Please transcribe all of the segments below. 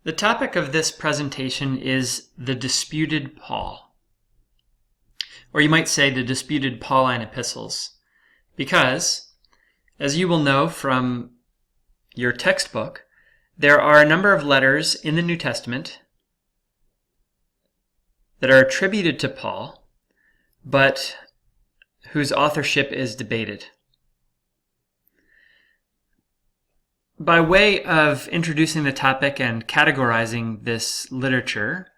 The topic of this presentation is the disputed Paul. Or you might say the disputed Pauline epistles. Because, as you will know from your textbook, there are a number of letters in the New Testament that are attributed to Paul, but whose authorship is debated. By way of introducing the topic and categorizing this literature,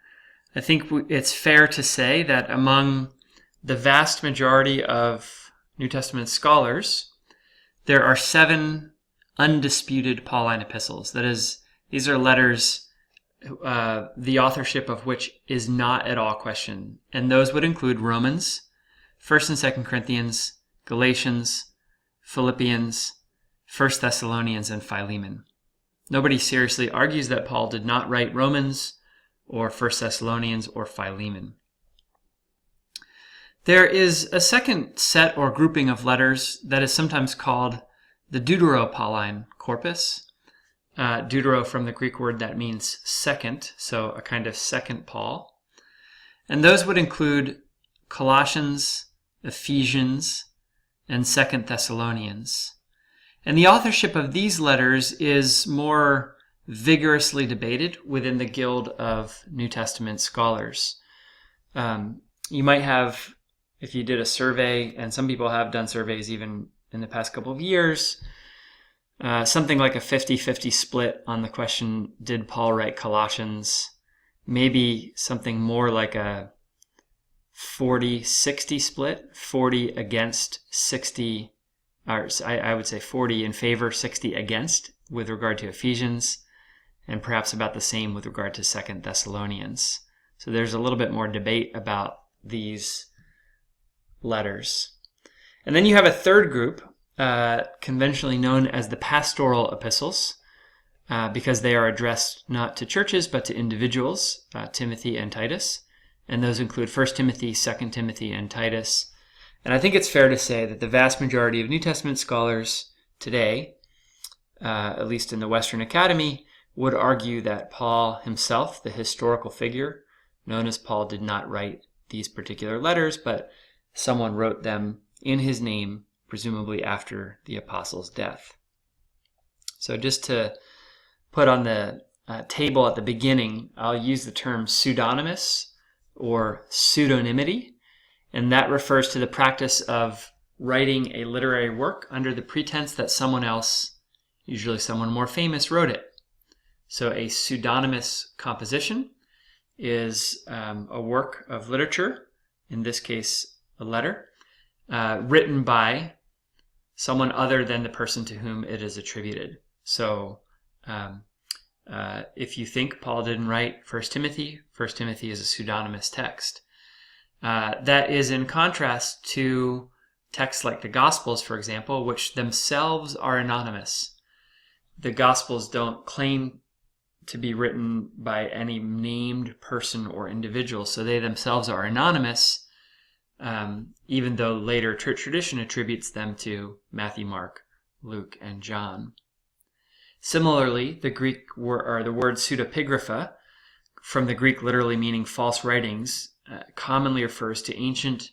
I think it's fair to say that among the vast majority of New Testament scholars, there are 7 undisputed Pauline epistles. That is, these are letters the authorship of which is not at all questioned. And those would include Romans, 1st and 2nd Corinthians, Galatians, Philippians, 1 Thessalonians, and Philemon. Nobody seriously argues that Paul did not write Romans or 1 Thessalonians or Philemon. There is a second set or grouping of letters that is sometimes called the Deutero-Pauline corpus. Deutero from the Greek word that means second, so a kind of second Paul. And those would include Colossians, Ephesians, and 2 Thessalonians. And the authorship of these letters is more vigorously debated within the guild of New Testament scholars. You might have, if you did a survey, and some people have done surveys even in the past couple of years, something like a 50-50 split on the question, did Paul write Colossians? Maybe something more like a 40-60 split, 40 against 60, or I would say 40 in favor, 60 against with regard to Ephesians, and perhaps about the same with regard to 2 Thessalonians. So there's a little bit more debate about these letters. And then you have a third group, conventionally known as the pastoral epistles, because they are addressed not to churches but to individuals, Timothy and Titus. And those include 1 Timothy, 2 Timothy, and Titus. And I think it's fair to say that the vast majority of New Testament scholars today, at least in the Western Academy, would argue that Paul himself, the historical figure known as Paul, did not write these particular letters, but someone wrote them in his name, presumably after the apostle's death. So just to put on the table at the beginning, I'll use the term pseudonymous or pseudonymity, and that refers to the practice of writing a literary work under the pretense that someone else, usually someone more famous, wrote it. So a pseudonymous composition is a work of literature, in this case a letter, written by someone other than the person to whom it is attributed. So if you think Paul didn't write 1 Timothy, 1 Timothy is a pseudonymous text. That is in contrast to texts like the Gospels, for example, which themselves are anonymous. The Gospels don't claim to be written by any named person or individual, so they themselves are anonymous, even though later church tradition attributes them to Matthew, Mark, Luke, and John. Similarly, the word pseudepigrapha, from the Greek literally meaning false writings, commonly refers to ancient,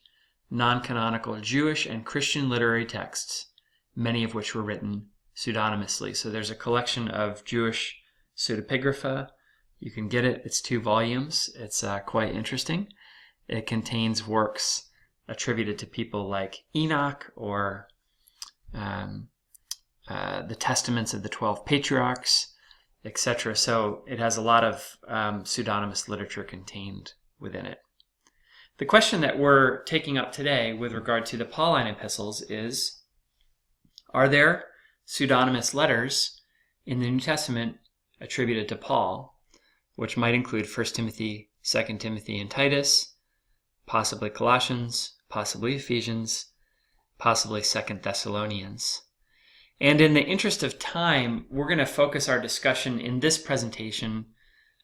non-canonical Jewish and Christian literary texts, many of which were written pseudonymously. So there's a collection of Jewish pseudepigrapha. You can get it. It's 2 volumes. It's quite interesting. It contains works attributed to people like Enoch or the Testaments of the 12 Patriarchs, etc. So it has a lot of pseudonymous literature contained within it. The question that we're taking up today with regard to the Pauline epistles is, are there pseudonymous letters in the New Testament attributed to Paul, which might include 1 Timothy, 2 Timothy, and Titus, possibly Colossians, possibly Ephesians, possibly 2 Thessalonians. And in the interest of time, we're going to focus our discussion in this presentation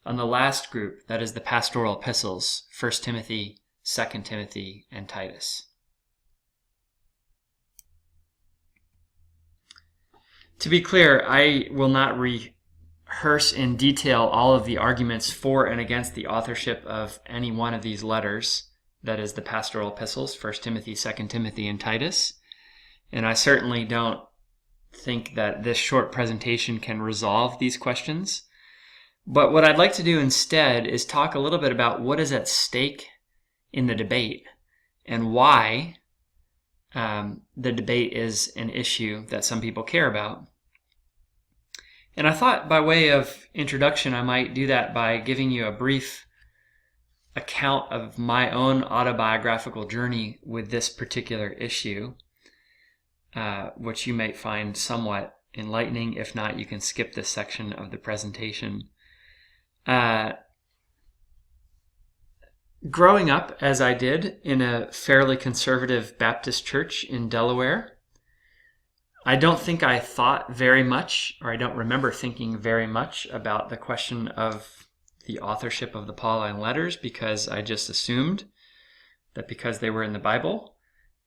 on the last group, that is the pastoral epistles, 1 Timothy, 2 Timothy, and Titus. To be clear, I will not rehearse in detail all of the arguments for and against the authorship of any one of these letters, that is the pastoral epistles, 1 Timothy, 2 Timothy, and Titus. And I certainly don't think that this short presentation can resolve these questions. But what I'd like to do instead is talk a little bit about what is at stake in the debate and why the debate is an issue that some people care about. And I thought by way of introduction, I might do that by giving you a brief account of my own autobiographical journey with this particular issue, which you might find somewhat enlightening. If not, you can skip this section of the presentation. Growing up, as I did, in a fairly conservative Baptist church in Delaware, I don't think I thought very much, or I don't remember thinking very much about the question of the authorship of the Pauline letters, because I just assumed that because they were in the Bible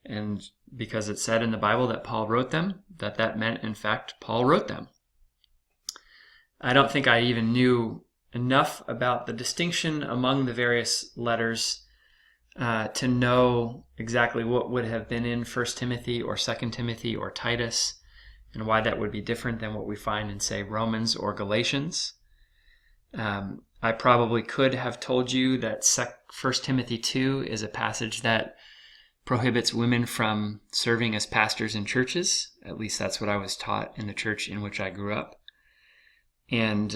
and because it said in the Bible that Paul wrote them, that meant, in fact, Paul wrote them. I don't think I even knew enough about the distinction among the various letters to know exactly what would have been in 1 Timothy or 2 Timothy or Titus, and why that would be different than what we find in, say, Romans or Galatians. I probably could have told you that 1 Timothy 2 is a passage that prohibits women from serving as pastors in churches. At least that's what I was taught in the church in which I grew up. And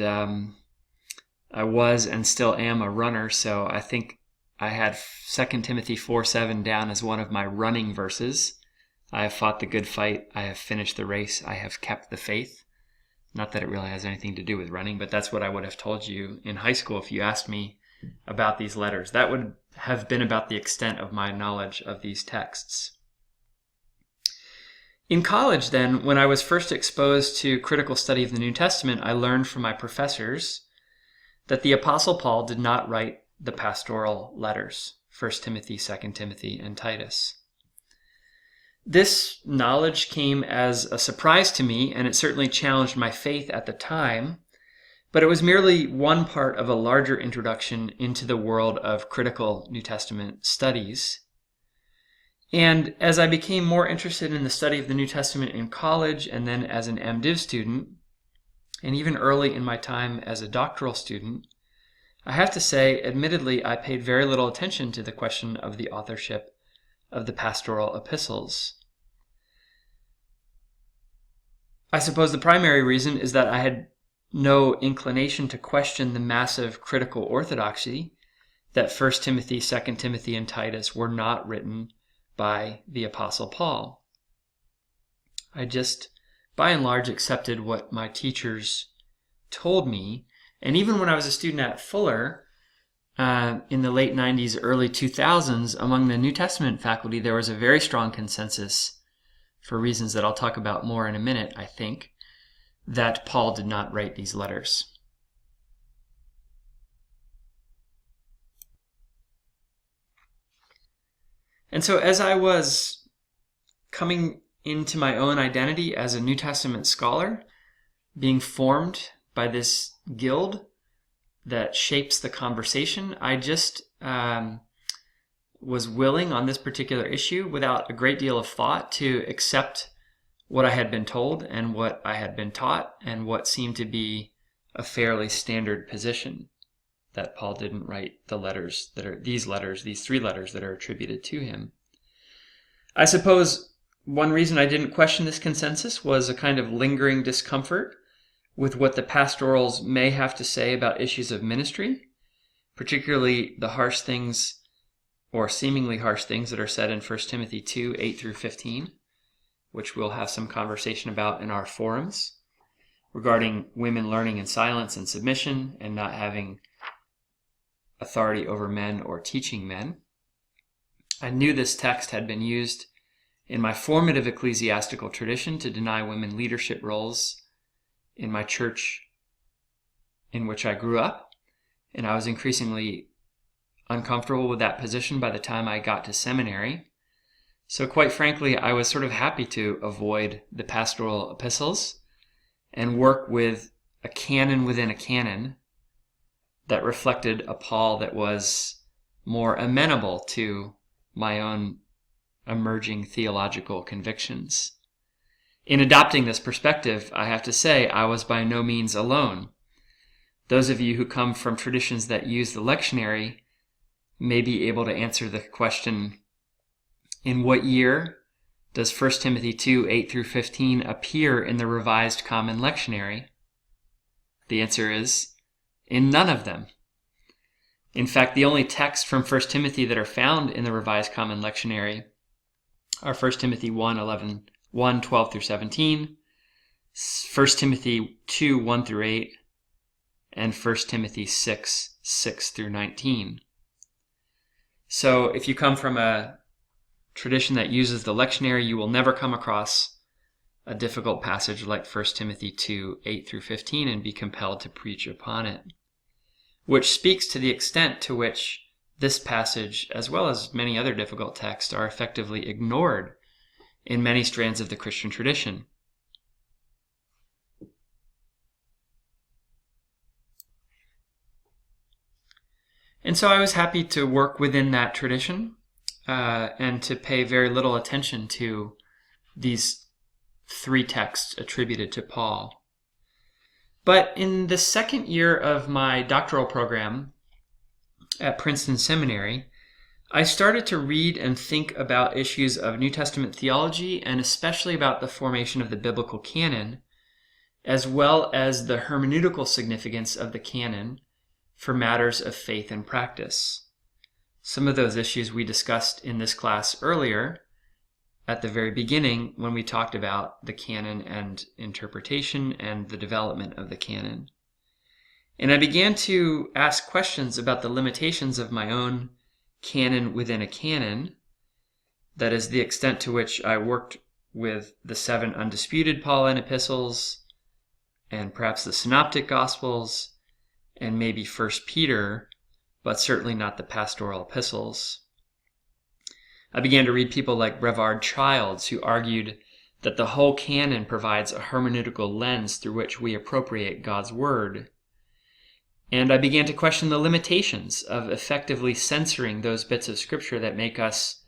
I was and still am a runner, so I think I had 2 Timothy 4:7 down as one of my running verses. I have fought the good fight, I have finished the race, I have kept the faith. Not that it really has anything to do with running, but that's what I would have told you in high school if you asked me about these letters. That would have been about the extent of my knowledge of these texts. In college, then, when I was first exposed to critical study of the New Testament, I learned from my professors that the Apostle Paul did not write the pastoral letters, 1 Timothy, 2 Timothy, and Titus. This knowledge came as a surprise to me, and it certainly challenged my faith at the time, but it was merely one part of a larger introduction into the world of critical New Testament studies. And as I became more interested in the study of the New Testament in college, and then as an MDiv student, and even early in my time as a doctoral student, I have to say, admittedly, I paid very little attention to the question of the authorship of the pastoral epistles. I suppose the primary reason is that I had no inclination to question the massive critical orthodoxy that 1 Timothy, 2 Timothy, and Titus were not written by the Apostle Paul. I just, by and large, accepted what my teachers told me. And even when I was a student at Fuller, in the late 90s, early 2000s, among the New Testament faculty, there was a very strong consensus, for reasons that I'll talk about more in a minute, I think, that Paul did not write these letters. And so as I was coming into my own identity as a New Testament scholar, being formed by this guild that shapes the conversation, I just was willing on this particular issue, without a great deal of thought, to accept what I had been told and what I had been taught, and what seemed to be a fairly standard position, that Paul didn't write the letters that are these 3 letters that are attributed to him. I suppose one reason I didn't question this consensus was a kind of lingering discomfort with what the pastorals may have to say about issues of ministry, particularly the harsh things, or seemingly harsh things, that are said in 1 Timothy 2, 8 through 15, which we'll have some conversation about in our forums, regarding women learning in silence and submission and not having authority over men or teaching men. I knew this text had been used in my formative ecclesiastical tradition to deny women leadership roles in my church in which I grew up, and I was increasingly uncomfortable with that position by the time I got to seminary. So quite frankly, I was sort of happy to avoid the pastoral epistles and work with a canon within a canon that reflected a Paul that was more amenable to my own emerging theological convictions. In adopting this perspective, I have to say I was by no means alone. Those of you who come from traditions that use the lectionary may be able to answer the question, in what year does 1 Timothy 2, 8 through 15 appear in the Revised Common Lectionary? The answer is, in none of them. In fact, the only texts from 1 Timothy that are found in the Revised Common Lectionary are 1 Timothy 1, 12 through 17, 1 Timothy 2, 1 through 8, and 1 Timothy 6, 6 through 19. So if you come from a tradition that uses the lectionary, you will never come across a difficult passage like 1 Timothy 2, 8 through 15 and be compelled to preach upon it, which speaks to the extent to which this passage, as well as many other difficult texts, are effectively ignored in many strands of the Christian tradition. And so I was happy to work within that tradition and to pay very little attention to these 3 texts attributed to Paul. But in the second year of my doctoral program at Princeton Seminary, I started to read and think about issues of New Testament theology, and especially about the formation of the biblical canon, as well as the hermeneutical significance of the canon for matters of faith and practice. Some of those issues we discussed in this class earlier at the very beginning when we talked about the canon and interpretation and the development of the canon. And I began to ask questions about the limitations of my own canon within a canon, that is, the extent to which I worked with the 7 undisputed Pauline epistles, and perhaps the Synoptic Gospels, and maybe 1 Peter, but certainly not the pastoral epistles. I began to read people like Brevard Childs, who argued that the whole canon provides a hermeneutical lens through which we appropriate God's word. And I began to question the limitations of effectively censoring those bits of scripture that make us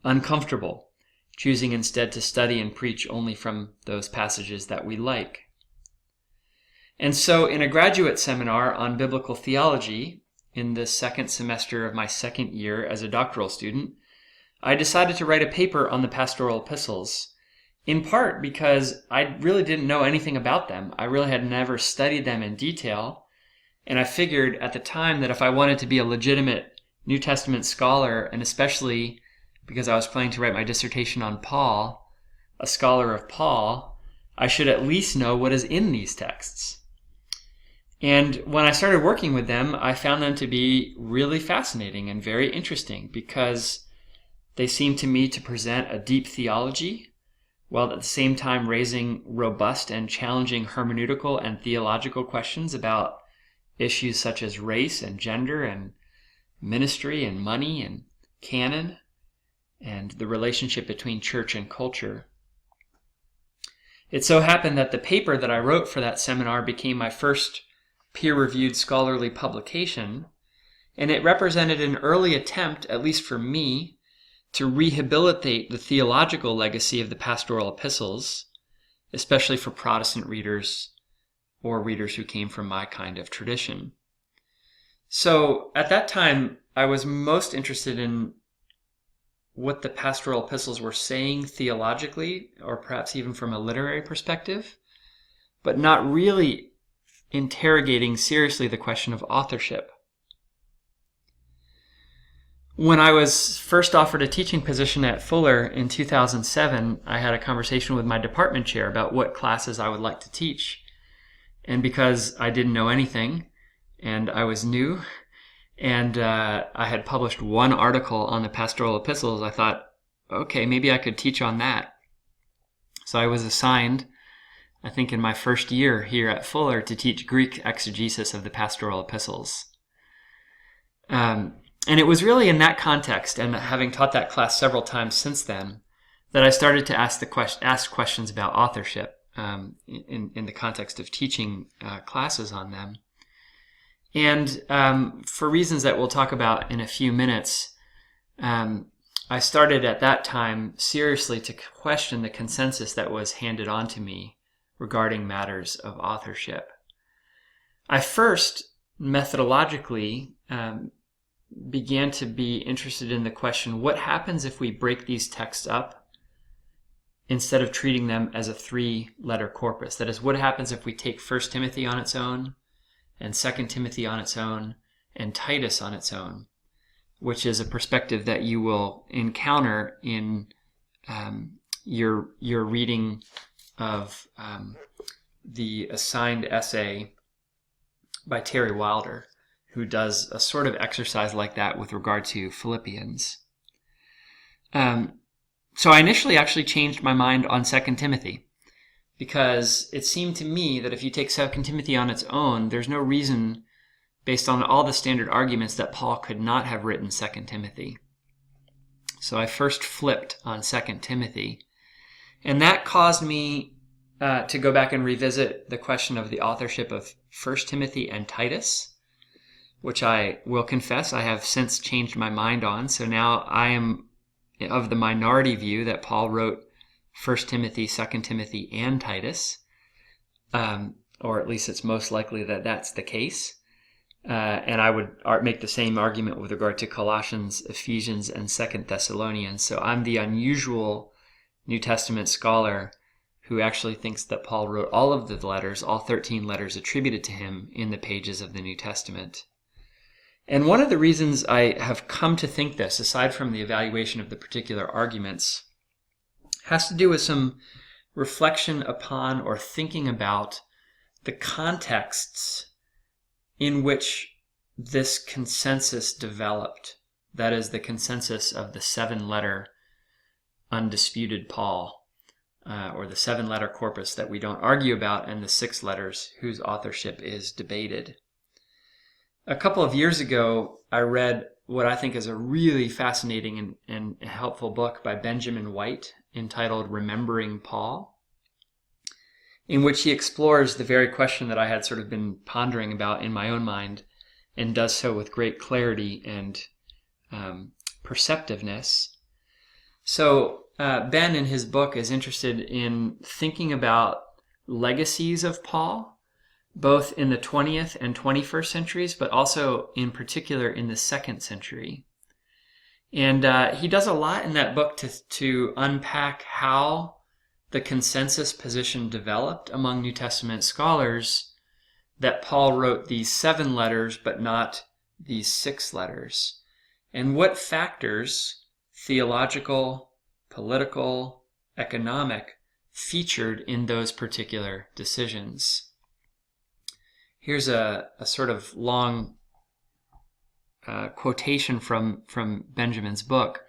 uncomfortable, choosing instead to study and preach only from those passages that we like. And so in a graduate seminar on biblical theology, in the second semester of my second year as a doctoral student, I decided to write a paper on the pastoral epistles, in part because I really didn't know anything about them. I really had never studied them in detail, and I figured at the time that if I wanted to be a legitimate New Testament scholar, and especially because I was planning to write my dissertation on Paul, a scholar of Paul, I should at least know what is in these texts. And when I started working with them, I found them to be really fascinating and very interesting because they seemed to me to present a deep theology, while at the same time raising robust and challenging hermeneutical and theological questions about issues such as race and gender and ministry and money and canon and the relationship between church and culture. It so happened that the paper that I wrote for that seminar became my first peer-reviewed scholarly publication, and it represented an early attempt, at least for me, to rehabilitate the theological legacy of the pastoral epistles, especially for Protestant readers or readers who came from my kind of tradition. So at that time, I was most interested in what the pastoral epistles were saying theologically, or perhaps even from a literary perspective, but not really interrogating seriously the question of authorship. When I was first offered a teaching position at Fuller in 2007, I had a conversation with my department chair about what classes I would like to teach. And because I didn't know anything, and I was new, and I had published one article on the pastoral epistles, I thought, okay, maybe I could teach on that. So I was assigned, I think in my first year here at Fuller, to teach Greek exegesis of the pastoral epistles. And it was really in that context, and having taught that class several times since then, that I started to ask questions about authorship. in the context of teaching classes on them. And for reasons that we'll talk about in a few minutes, I started at that time seriously to question the consensus that was handed on to me regarding matters of authorship. I first, methodologically, began to be interested in the question, what happens if we break these texts up instead of treating them as a 3-letter corpus? That is, what happens if we take 1 Timothy on its own, and 2 Timothy on its own, and Titus on its own, which is a perspective that you will encounter in your reading of the assigned essay by Terry Wilder, who does a sort of exercise like that with regard to Philippians. So I initially actually changed my mind on 2 Timothy, because it seemed to me that if you take 2 Timothy on its own, there's no reason, based on all the standard arguments, that Paul could not have written 2 Timothy. So I first flipped on 2 Timothy, and that caused me to go back and revisit the question of the authorship of 1 Timothy and Titus, which I will confess I have since changed my mind on. So now I am of the minority view that Paul wrote 1 Timothy, 2 Timothy, and Titus, or at least it's most likely that that's the case. And I would make the same argument with regard to Colossians, Ephesians, and 2 Thessalonians. So I'm the unusual New Testament scholar who actually thinks that Paul wrote all of the letters, all 13 letters attributed to him in the pages of the New Testament. And one of the reasons I have come to think this, aside from the evaluation of the particular arguments, has to do with some reflection upon or thinking about the contexts in which this consensus developed. That is, the consensus of the 7-letter undisputed Paul, or the 7-letter corpus that we don't argue about, and the 6 letters whose authorship is debated. A couple of years ago, I read what I think is a really fascinating and helpful book by Benjamin White entitled Remembering Paul, in which he explores the very question that I had sort of been pondering about in my own mind, and does so with great clarity and perceptiveness. So Ben, in his book, is interested in thinking about legacies of Paul, both in the 20th and 21st centuries, but also in particular in the 2nd century. And he does a lot in that book to unpack how the consensus position developed among New Testament scholars that Paul wrote these 7 letters but not these 6 letters, and what factors, theological, political, economic, featured in those particular decisions. Here's a sort of long quotation from Benjamin's book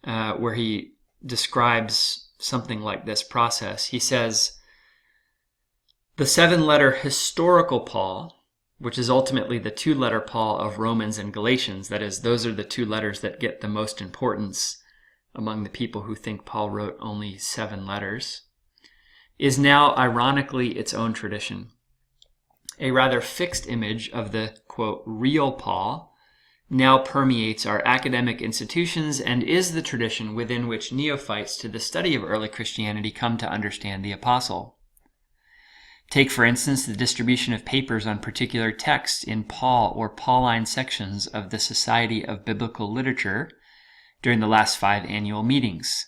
where he describes something like this process. He says, the 7-letter historical Paul, which is ultimately the 2-letter Paul of Romans and Galatians, that is, those are the 2 letters that get the most importance among the people who think Paul wrote only 7 letters, is now ironically its own tradition. A rather fixed image of the, quote, real Paul now permeates our academic institutions and is the tradition within which neophytes to the study of early Christianity come to understand the apostle. Take, for instance, the distribution of papers on particular texts in Paul or Pauline sections of the Society of Biblical Literature during the last 5 annual meetings.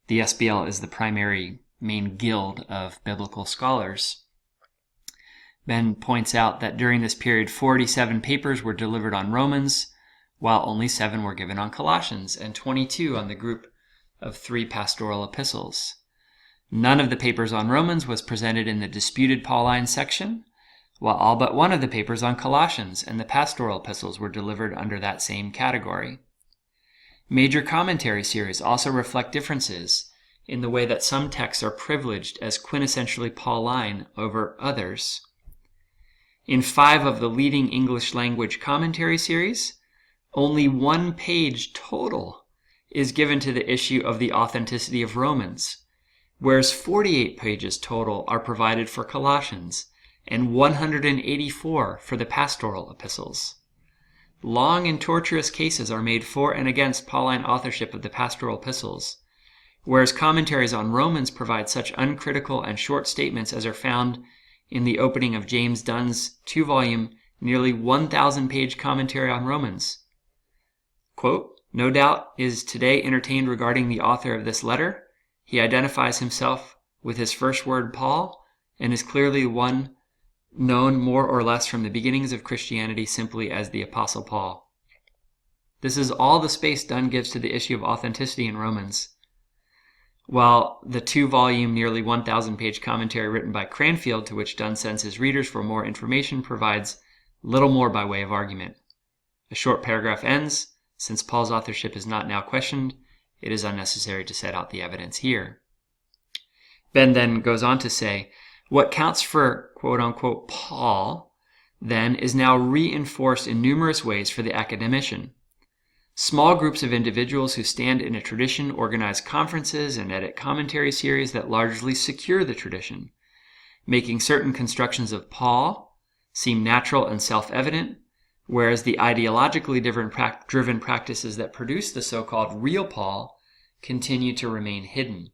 The SBL is the primary main guild of biblical scholars. Ben points out that during this period, 47 papers were delivered on Romans, while only 7 were given on Colossians, and 22 on the group of 3 pastoral epistles. None of the papers on Romans was presented in the disputed Pauline section, while all but 1 of the papers on Colossians and the pastoral epistles were delivered under that same category. Major commentary series also reflect differences in the way that some texts are privileged as quintessentially Pauline over others. In 5 of the leading English language commentary series, only 1 page total is given to the issue of the authenticity of Romans, whereas 48 pages total are provided for Colossians and 184 for the pastoral epistles. Long and tortuous cases are made for and against Pauline authorship of the pastoral epistles, whereas commentaries on Romans provide such uncritical and short statements as are found in the opening of James Dunn's 2-volume, nearly 1,000-page commentary on Romans. Quote, "No doubt is today entertained regarding the author of this letter. He identifies himself with his first word, Paul, and is clearly one known more or less from the beginnings of Christianity simply as the Apostle Paul. This is all the space Dunn gives to the issue of authenticity in Romans, while the 2-volume, nearly 1,000-page commentary written by Cranfield, to which Dunn sends his readers for more information, provides little more by way of argument. A short paragraph ends, since Paul's authorship is not now questioned, it is unnecessary to set out the evidence here." Ben then goes on to say, "What counts for quote-unquote Paul, then, is now reinforced in numerous ways for the academician. Small groups of individuals who stand in a tradition organize conferences and edit commentary series that largely secure the tradition, making certain constructions of Paul seem natural and self-evident, whereas the ideologically driven practices that produce the so-called real Paul continue to remain hidden.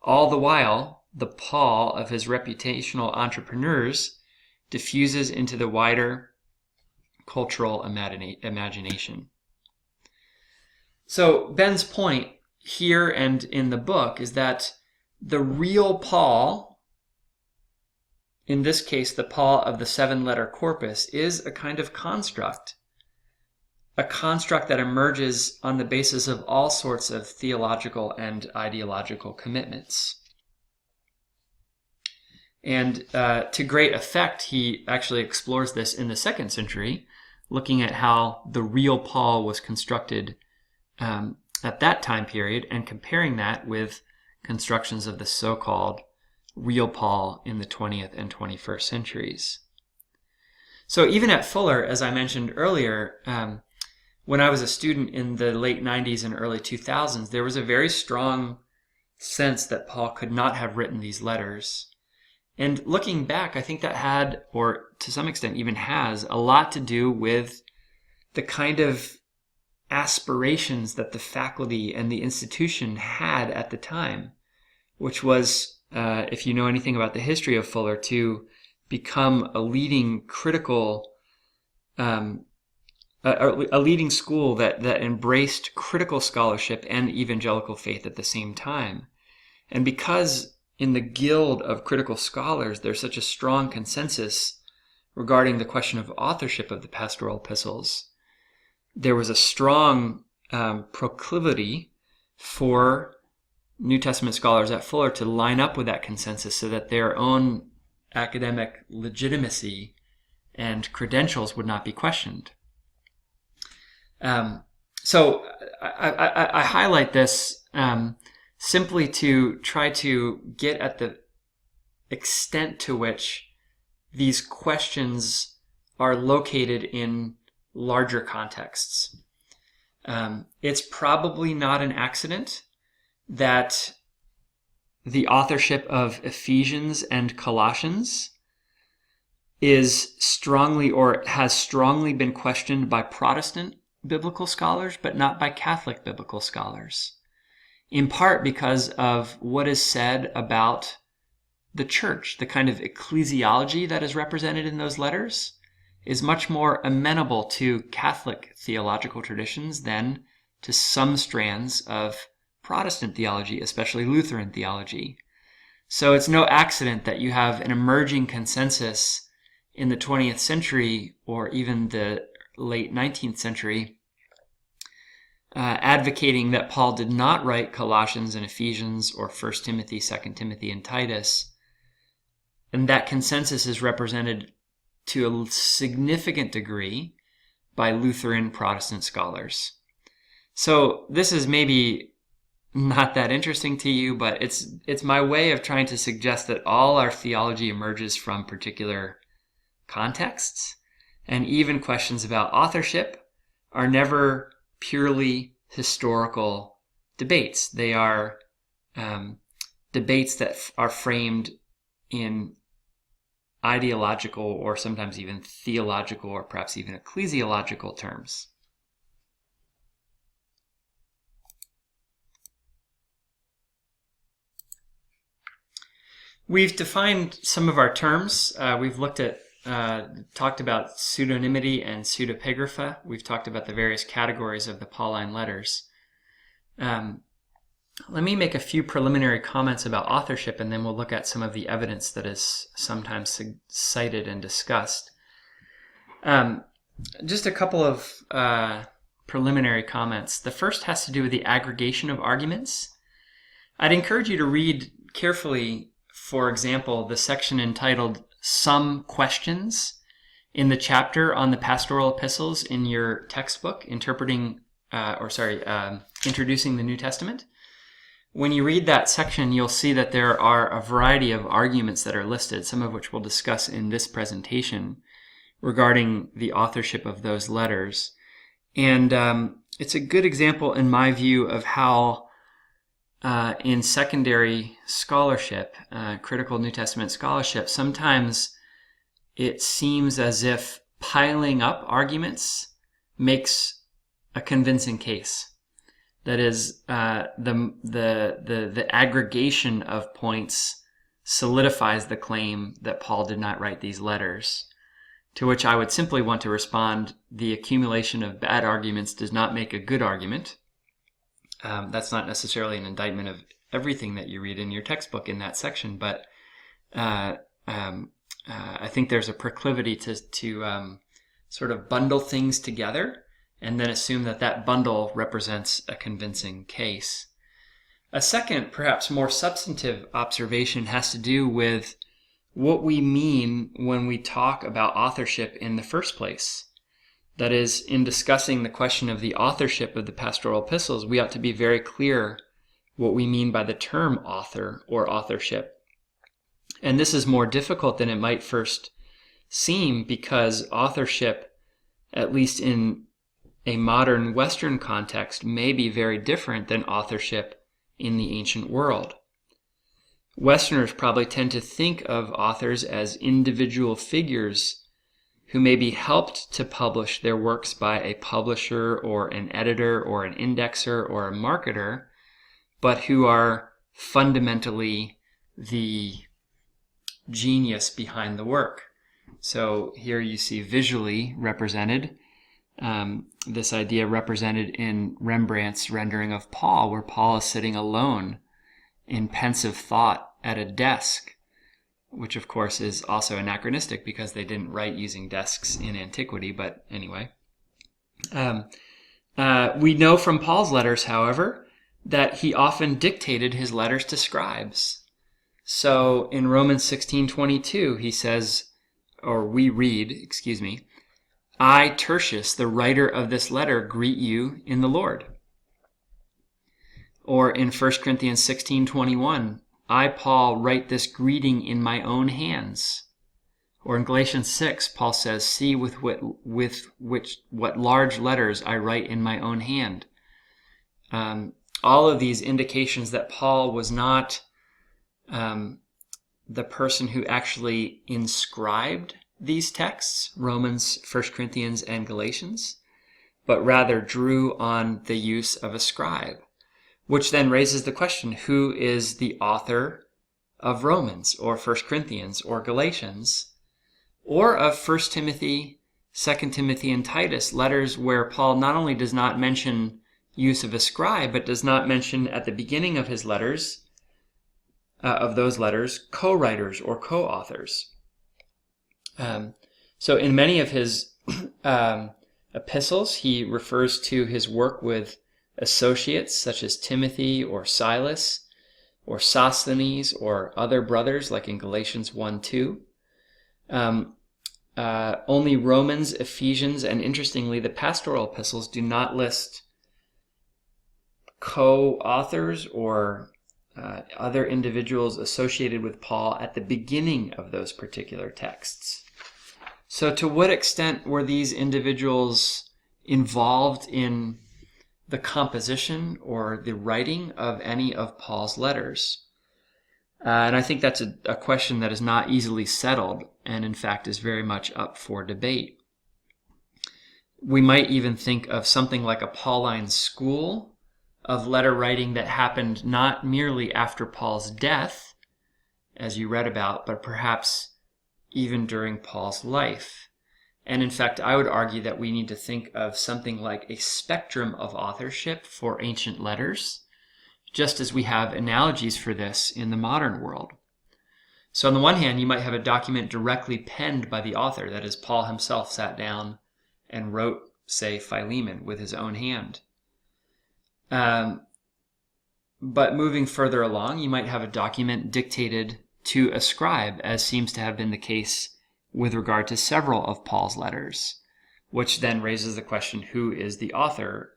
All the while, the Paul of his reputational entrepreneurs diffuses into the wider cultural imagination." So Ben's point here and in the book is that the real Paul, in this case the Paul of the 7-letter corpus, is a kind of construct, a construct that emerges on the basis of all sorts of theological and ideological commitments. And to great effect, he actually explores this in the 2nd century, looking at how the real Paul was constructed at that time period and comparing that with constructions of the so-called real Paul in the 20th and 21st centuries. So even at Fuller, as I mentioned earlier, when I was a student in the late 90s and early 2000s, there was a very strong sense that Paul could not have written these letters. And looking back, I think that had, or to some extent even has, a lot to do with the kind of aspirations that the faculty and the institution had at the time, which was, if you know anything about the history of Fuller, to become a leading critical, a leading school that embraced critical scholarship and evangelical faith at the same time. And because in the guild of critical scholars, there's such a strong consensus regarding the question of authorship of the pastoral epistles, there was a strong proclivity for New Testament scholars at Fuller to line up with that consensus so that their own academic legitimacy and credentials would not be questioned. So I highlight this simply to try to get at the extent to which these questions are located in larger contexts. It's probably not an accident that the authorship of Ephesians and Colossians is strongly, or has strongly been questioned by Protestant biblical scholars, but not by Catholic biblical scholars, in part because of what is said about the church. The kind of ecclesiology that is represented in those letters is much more amenable to Catholic theological traditions than to some strands of Protestant theology, especially Lutheran theology. So it's no accident that you have an emerging consensus in the 20th century, or even the late 19th century, advocating that Paul did not write Colossians and Ephesians or 1 Timothy, 2 Timothy, and Titus. And that consensus is represented to a significant degree by Lutheran Protestant scholars. So this is maybe not that interesting to you, but it's my way of trying to suggest that all our theology emerges from particular contexts, and even questions about authorship are never purely historical debates. They are debates that are framed in ideological or sometimes even theological or perhaps even ecclesiological terms. We've defined some of our terms. We've looked at, talked about pseudonymity and pseudepigrapha. We've talked about the various categories of the Pauline letters. Let me make a few preliminary comments about authorship, and then we'll look at some of the evidence that is sometimes cited and discussed. Just a couple of preliminary comments. The first has to do with the aggregation of arguments. I'd encourage you to read carefully, for example, the section entitled Some Questions in the chapter on the pastoral epistles in your textbook, Introducing the New Testament. When you read that section, you'll see that there are a variety of arguments that are listed, some of which we'll discuss in this presentation, regarding the authorship of those letters. And it's a good example, in my view, of how in secondary scholarship, critical New Testament scholarship, sometimes it seems as if piling up arguments makes a convincing case. That is, the aggregation of points solidifies the claim that Paul did not write these letters. To which I would simply want to respond, the accumulation of bad arguments does not make a good argument. That's not necessarily an indictment of everything that you read in your textbook in that section, but I think there's a proclivity to sort of bundle things together and then assume that that bundle represents a convincing case. A second, perhaps more substantive observation has to do with what we mean when we talk about authorship in the first place. That is, in discussing the question of the authorship of the pastoral epistles, we ought to be very clear what we mean by the term author or authorship. And this is more difficult than it might first seem, because authorship, at least in a modern Western context, may be very different than authorship in the ancient world. Westerners probably tend to think of authors as individual figures who may be helped to publish their works by a publisher or an editor or an indexer or a marketer, but who are fundamentally the genius behind the work. So here you see visually represented this idea represented in Rembrandt's rendering of Paul, where Paul is sitting alone in pensive thought at a desk, which of course is also anachronistic because they didn't write using desks in antiquity, but anyway. We know from Paul's letters, however, that he often dictated his letters to scribes. So in Romans 16:22, he says, or we read, I, Tertius, the writer of this letter, greet you in the Lord. Or in 1 Corinthians 16:21, I, Paul, write this greeting in my own hands. Or in Galatians 6, Paul says, see with what large letters I write in my own hand. All of these indications that Paul was not the person who actually inscribed these texts, Romans, 1 Corinthians, and Galatians, but rather drew on the use of a scribe, which then raises the question, who is the author of Romans, or 1 Corinthians, or Galatians, or of 1 Timothy, 2 Timothy, and Titus, letters where Paul not only does not mention use of a scribe, but does not mention at the beginning of his letters, of those letters, co-writers or co-authors. So in many of his epistles, he refers to his work with associates such as Timothy or Silas or Sosthenes or other brothers, like in Galatians 1:2. Only Romans, Ephesians, and interestingly, the pastoral epistles do not list co-authors or other individuals associated with Paul at the beginning of those particular texts. So to what extent were these individuals involved in the composition or the writing of any of Paul's letters? And I think that's a question that is not easily settled, and in fact is very much up for debate. We might even think of something like a Pauline school of letter writing that happened not merely after Paul's death, as you read about, but perhaps even during Paul's life. And in fact, I would argue that we need to think of something like a spectrum of authorship for ancient letters, just as we have analogies for this in the modern world. So on the one hand, you might have a document directly penned by the author, that is, Paul himself sat down and wrote, say, Philemon with his own hand. But moving further along, you might have a document dictated to a scribe, as seems to have been the case with regard to several of Paul's letters, which then raises the question, who is the author?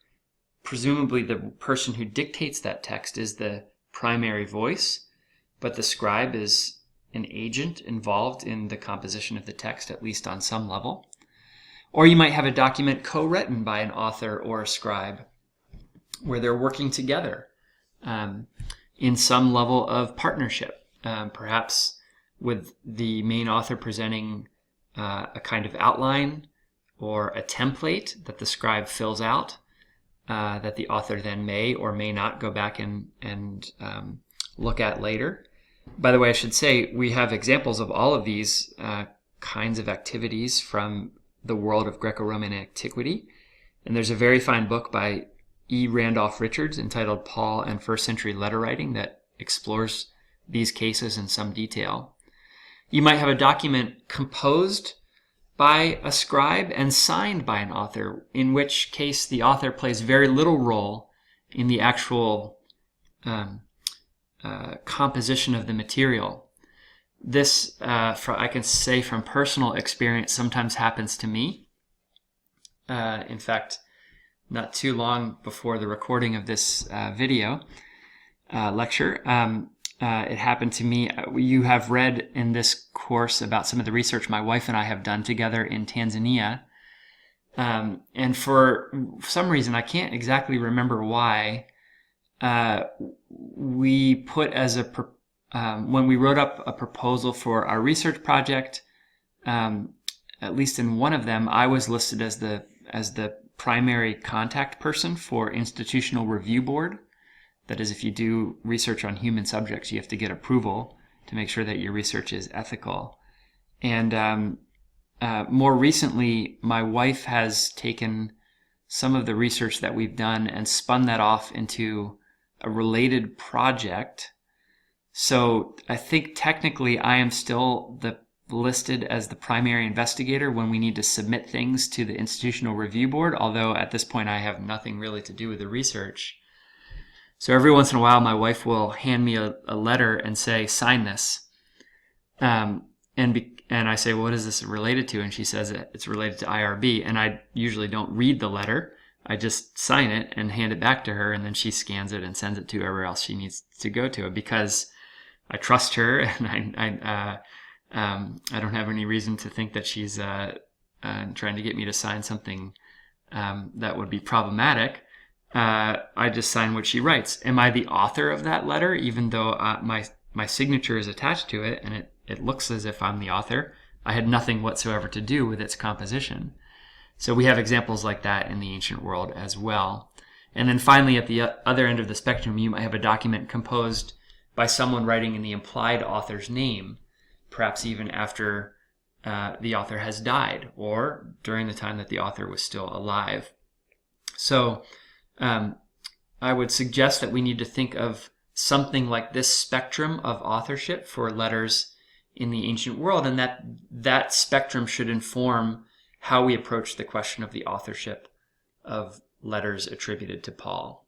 Presumably the person who dictates that text is the primary voice, but the scribe is an agent involved in the composition of the text, at least on some level. Or you might have a document co-written by an author or a scribe, where they're working together in some level of partnership, perhaps with the main author presenting a kind of outline or a template that the scribe fills out, that the author then may or may not go back and look at later. By the way, I should say we have examples of all of these kinds of activities from the world of Greco-Roman antiquity. And there's a very fine book by E. Randolph Richards entitled Paul and First Century Letter Writing that explores these cases in some detail. You might have a document composed by a scribe and signed by an author, in which case the author plays very little role in the actual composition of the material. This, I can say from personal experience, sometimes happens to me. In fact, not too long before the recording of this video lecture, it happened to me. You have read in this course about some of the research my wife and I have done together in Tanzania. And for some reason, I can't exactly remember why, we put as when we wrote up a proposal for our research project, at least in one of them, I was listed as the primary contact person for Institutional Review Board. That is, if you do research on human subjects, you have to get approval to make sure that your research is ethical. And more recently, my wife has taken some of the research that we've done and spun that off into a related project. So I think technically I am still listed as the primary investigator when we need to submit things to the Institutional Review Board, although at this point I have nothing really to do with the research. So every once in a while, my wife will hand me a letter and say, sign this. And I say, well, what is this related to? And she says it's related to IRB. And I usually don't read the letter. I just sign it and hand it back to her. And then she scans it and sends it to whoever else she needs to go to, because I trust her. And I don't have any reason to think that she's trying to get me to sign something that would be problematic. I just sign what she writes. Am I the author of that letter, even though my signature is attached to it and it looks as if I'm the author? I had nothing whatsoever to do with its composition. So we have examples like that in the ancient world as well. And then finally, at the other end of the spectrum, you might have a document composed by someone writing in the implied author's name, perhaps even after the author has died or during the time that the author was still alive. So I would suggest that we need to think of something like this spectrum of authorship for letters in the ancient world, and that spectrum should inform how we approach the question of the authorship of letters attributed to Paul.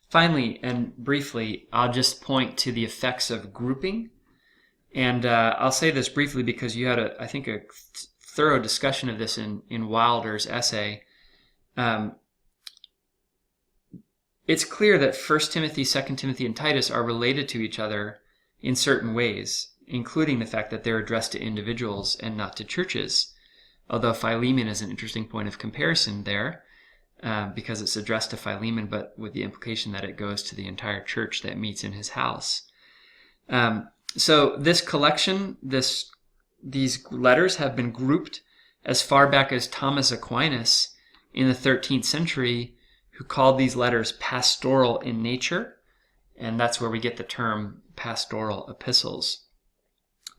Finally, and briefly, I'll just point to the effects of grouping. And I'll say this briefly because you had, I think, a thorough discussion of this in Wilder's essay. It's clear that 1 Timothy, 2 Timothy, and Titus are related to each other in certain ways, including the fact that they're addressed to individuals and not to churches. Although Philemon is an interesting point of comparison there. because it's addressed to Philemon, but with the implication that it goes to the entire church that meets in his house. So this collection, these letters have been grouped as far back as Thomas Aquinas in the 13th century, who called these letters pastoral in nature, and that's where we get the term pastoral epistles.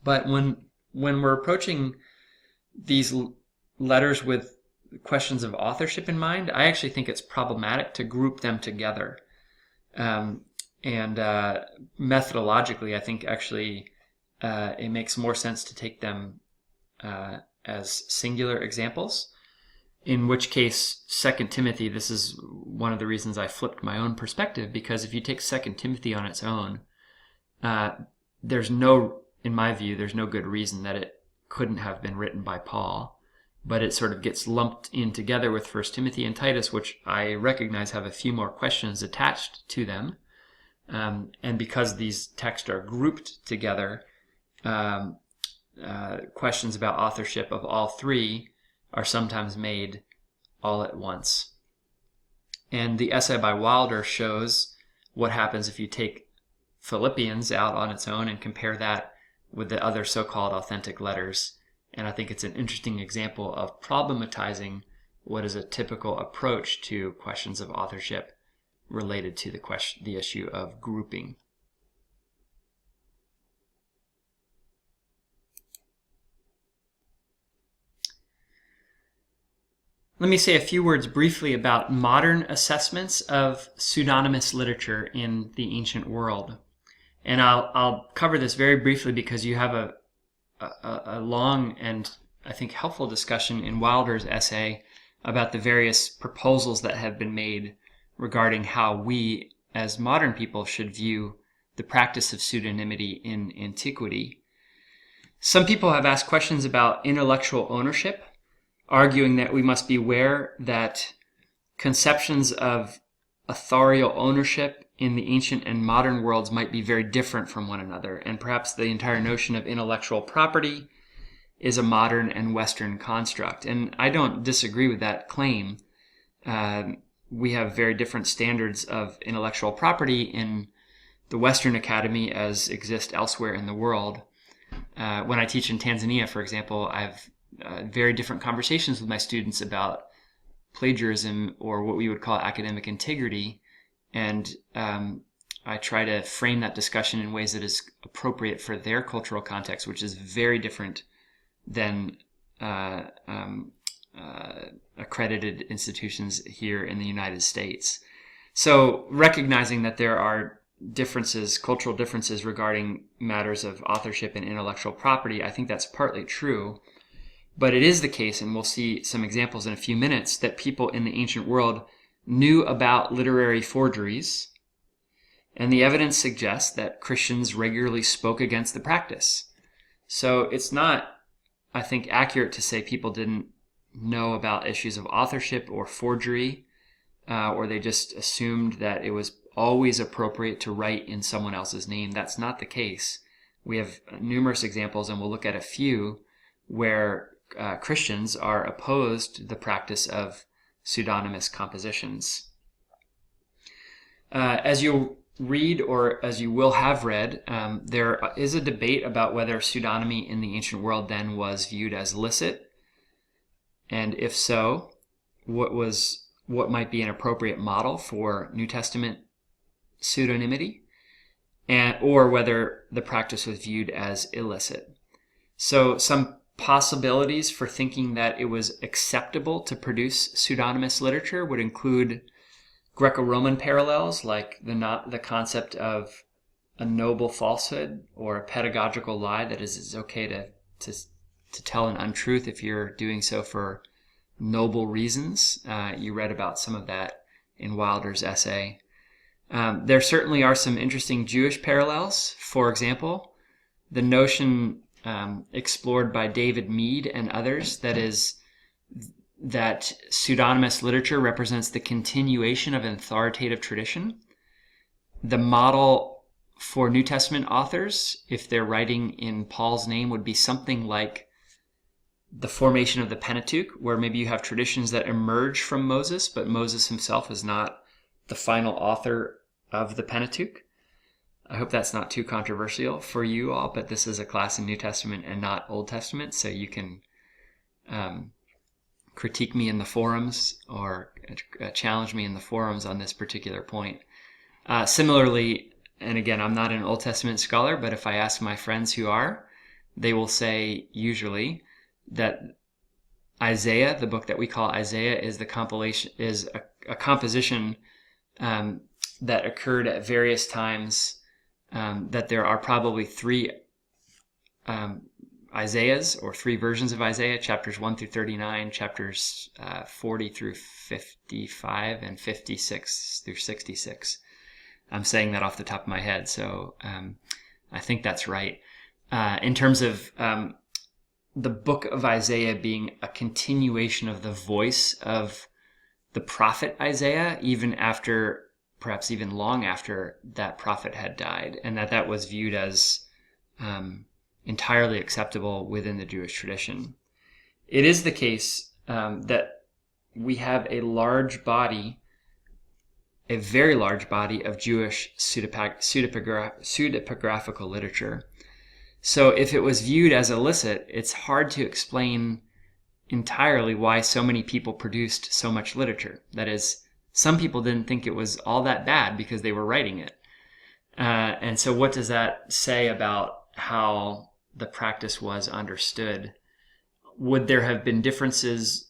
But when we're approaching these letters with questions of authorship in mind, I actually think it's problematic to group them together. And methodologically, I think actually it makes more sense to take them as singular examples, in which case 2 Timothy, this is one of the reasons I flipped my own perspective, because if you take 2 Timothy on its own, in my view, there's no good reason that it couldn't have been written by Paul, but it sort of gets lumped in together with 1 Timothy and Titus, which I recognize have a few more questions attached to them. And because these texts are grouped together, questions about authorship of all three are sometimes made all at once. And the essay by Wilder shows what happens if you take Philippians out on its own and compare that with the other so-called authentic letters. And I think it's an interesting example of problematizing what is a typical approach to questions of authorship related to the issue of grouping. Let me say a few words briefly about modern assessments of pseudonymous literature in the ancient world. And I'll cover this very briefly because you have a long and I think helpful discussion in Wilder's essay about the various proposals that have been made regarding how we as modern people should view the practice of pseudonymity in antiquity. Some people have asked questions about intellectual ownership, arguing that we must be aware that conceptions of authorial ownership in the ancient and modern worlds might be very different from one another, and perhaps the entire notion of intellectual property is a modern and Western construct. And I don't disagree with that claim. We have very different standards of intellectual property in the Western Academy as exist elsewhere in the world. When I teach in Tanzania, for example, I've very different conversations with my students about plagiarism, or what we would call academic integrity, and I try to frame that discussion in ways that is appropriate for their cultural context, which is very different than accredited institutions here in the United States. So recognizing that there are differences, cultural differences regarding matters of authorship and intellectual property, I think that's partly true. But it is the case, and we'll see some examples in a few minutes, that people in the ancient world knew about literary forgeries, and the evidence suggests that Christians regularly spoke against the practice. So it's not, I think, accurate to say people didn't know about issues of authorship or forgery, or they just assumed that it was always appropriate to write in someone else's name. That's not the case. We have numerous examples, and we'll look at a few, where Christians are opposed to the practice of pseudonymous compositions. As you'll read, or as you will have read, there is a debate about whether pseudonymy in the ancient world then was viewed as licit, and if so, what might be an appropriate model for New Testament pseudonymity, or whether the practice was viewed as illicit. So some possibilities for thinking that it was acceptable to produce pseudonymous literature would include Greco-Roman parallels, like the concept of a noble falsehood or a pedagogical lie, that is, it's okay to tell an untruth if you're doing so for noble reasons. You read about some of that in Wilder's essay. There certainly are some interesting Jewish parallels. For example, the notion explored by David Mead and others, that is, that pseudonymous literature represents the continuation of an authoritative tradition. The model for New Testament authors, if they're writing in Paul's name, would be something like the formation of the Pentateuch, where maybe you have traditions that emerge from Moses, but Moses himself is not the final author of the Pentateuch. I hope that's not too controversial for you all, but this is a class in New Testament and not Old Testament, so you can critique me in the forums or challenge me in the forums on this particular point. Similarly, and again, I'm not an Old Testament scholar, but if I ask my friends who are, they will say usually that Isaiah, the book that we call Isaiah, is a composition that occurred at various times, that there are probably three Isaiahs, or three versions of Isaiah, chapters 1 through 39, chapters 40 through 55, and 56 through 66. I'm saying that off the top of my head, so I think that's right. In terms of the book of Isaiah being a continuation of the voice of the prophet Isaiah, even after, perhaps even long after that prophet had died, and that was viewed as entirely acceptable within the Jewish tradition. It is the case that we have a very large body of Jewish pseudepigraphical literature. So if it was viewed as illicit, it's hard to explain entirely why so many people produced so much literature. That is, some people didn't think it was all that bad because they were writing it. And so what does that say about how the practice was understood? Would there have been differences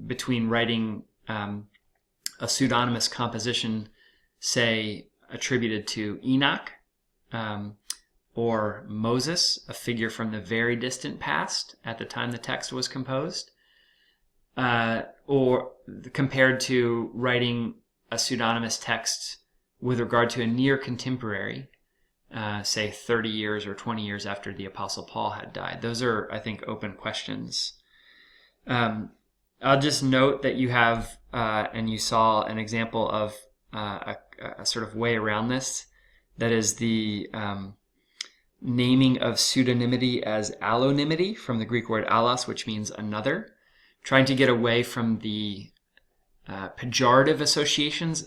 between writing a pseudonymous composition, say, attributed to Enoch, or Moses, a figure from the very distant past at the time the text was composed, or compared to writing a pseudonymous text with regard to a near contemporary, say 30 years or 20 years after the Apostle Paul had died? Those are, I think, open questions. I'll just note that you have, and you saw an example of a sort of way around this, that is the naming of pseudonymity as allonymity, from the Greek word allos, which means another, trying to get away from the pejorative associations